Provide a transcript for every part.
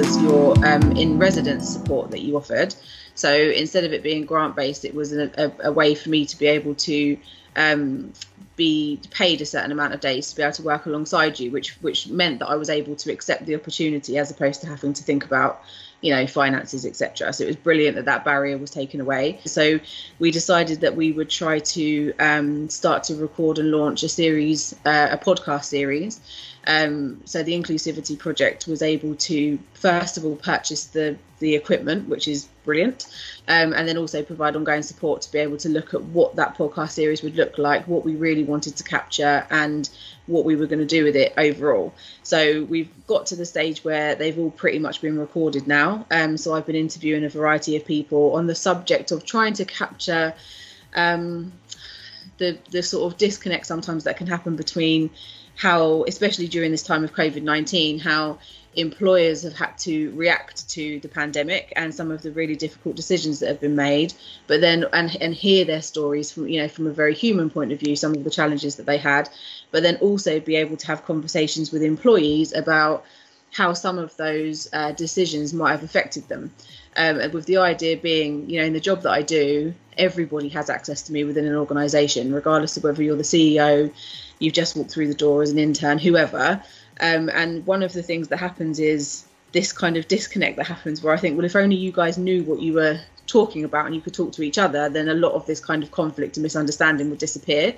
was your in-residence support that you offered. So instead of it being grant-based, it was a way for me to be able to be paid a certain amount of days to be able to work alongside you, which meant that I was able to accept the opportunity as opposed to having to think about, you know, finances, etc. So it was brilliant that that barrier was taken away. So we decided that we would try to start to record and launch a series, a podcast series. So the Inclusivity Project was able to, first of all, purchase the equipment, which is brilliant, and then also provide ongoing support to be able to look at what that podcast series would look like, what we really wanted to capture, and what we were going to do with it overall. So we've got to the stage where they've all pretty much been recorded now. So I've been interviewing a variety of people on the subject of trying to capture the sort of disconnect sometimes that can happen between how, especially during this time of COVID-19, how employers have had to react to the pandemic and some of the really difficult decisions that have been made, but then and hear their stories from, you know, from a very human point of view, some of the challenges that they had, but then also be able to have conversations with employees about how some of those decisions might have affected them. And with the idea being, you know, in the job that I do, everybody has access to me within an organisation, regardless of whether you're the CEO, you've just walked through the door as an intern, whoever. And one of the things that happens is this kind of disconnect that happens where I think, well, if only you guys knew what you were talking about and you could talk to each other, then a lot of this kind of conflict and misunderstanding would disappear.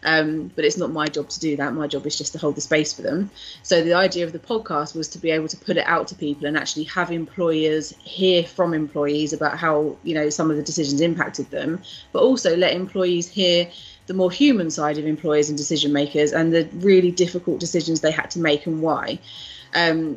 But it's not my job to do that. My job is just to hold the space for them. So the idea of the podcast was to be able to put it out to people and actually have employers hear from employees about how, you know, some of the decisions impacted them, but also let employees hear the more human side of employers and decision makers and the really difficult decisions they had to make and why.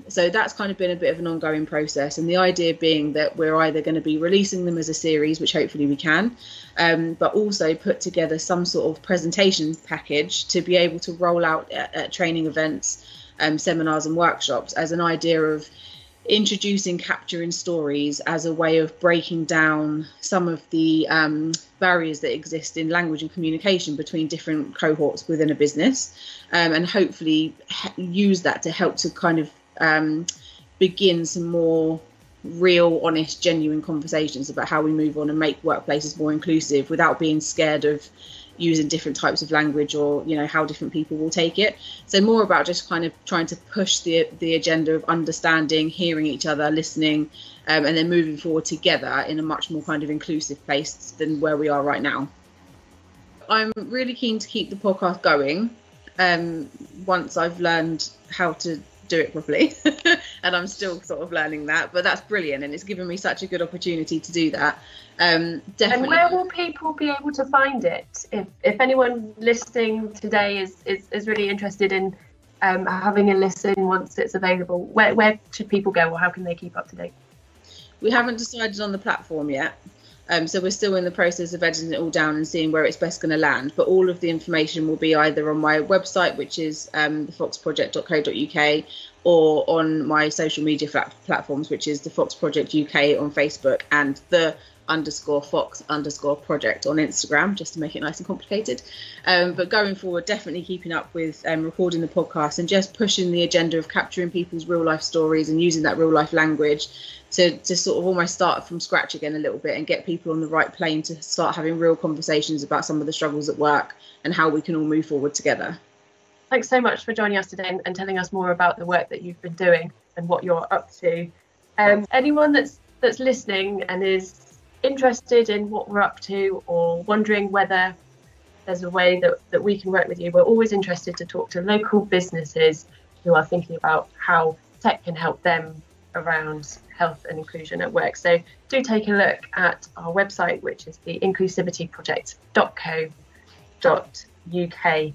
So that's kind of been a bit of an ongoing process. And the idea being that we're either going to be releasing them as a series, which hopefully we can, but also put together some sort of presentation package to be able to roll out at training events, seminars and workshops as an idea of introducing capturing stories as a way of breaking down some of the barriers that exist in language and communication between different cohorts within a business, and hopefully use that to help to kind of begin some more real, honest, genuine conversations about how we move on and make workplaces more inclusive without being scared of using different types of language or, you know, how different people will take it. So more about just kind of trying to push the agenda of understanding, hearing each other, listening, and then moving forward together in a much more kind of inclusive place than where we are right now. I'm really keen to keep the podcast going once I've learned how to do it properly. And I'm still sort of learning that, but that's brilliant, and it's given me such a good opportunity to do that. Definitely. And where will people be able to find it? If anyone listening today is really interested in having a listen once it's available, where should people go, or how can they keep up to date? We haven't decided on the platform yet. So we're still in the process of editing it all down and seeing where it's best going to land. But all of the information will be either on my website, which is thefoxproject.co.uk, or on my social media platforms, which is the Fox Project UK on Facebook and _Fox_project on Instagram, just to make it nice and complicated. But going forward, definitely keeping up with recording the podcast and just pushing the agenda of capturing people's real life stories and using that real life language to sort of almost start from scratch again a little bit and get people on the right plane to start having real conversations about some of the struggles at work and how we can all move forward together. Thanks so much for joining us today and telling us more about the work that you've been doing and what you're up to. Anyone that's listening and is interested in what we're up to, or wondering whether there's a way that we can work with you, we're always interested to talk to local businesses who are thinking about how tech can help them around health and inclusion at work. So do take a look at our website, which is the inclusivityproject.co.uk.